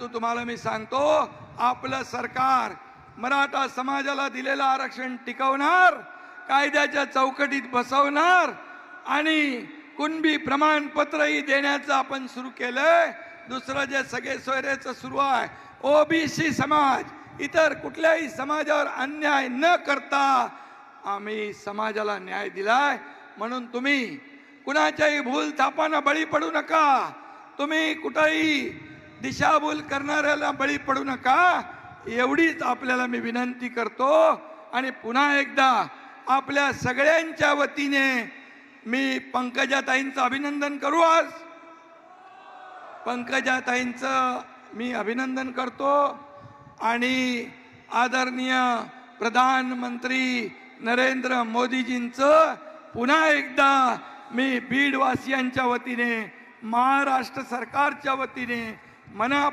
परंतु तुम्हाला मी सांगतो, आपलं सरकार मराठा समाजाला दिलेलं आरक्षण टिकवणार, कायद्याच्या चौकटीत बसवणार आणि कुणबी प्रमाणपत्रही देण्याचं आपण सुरू केलंय. दुसरं जे सगळे सोयरेचं सुरू आहे, ओबीसी समाज, इतर कुठल्याही समाजावर अन्याय न करता आम्ही समाजाला न्याय दिलाय. म्हणून तुम्ही कुणाच्याही भूल थापांना बळी पडू नका, तुम्ही कुठेही दिशाभूल करणाऱ्याला बळी पडू नका, एवढीच आपल्याला मी विनंती करतो. आणि पुन्हा एकदा आपल्या सगळ्यांच्या वतीने मी पंकजाताईंचं अभिनंदन करू. आज पंकजाताईंचं मी अभिनंदन करतो आणि आदरणीय प्रधानमंत्री नरेंद्र मोदीजींचं पुन्हा एकदा मी बीडवासियांच्या वतीने, महाराष्ट्र सरकारच्या वतीने मना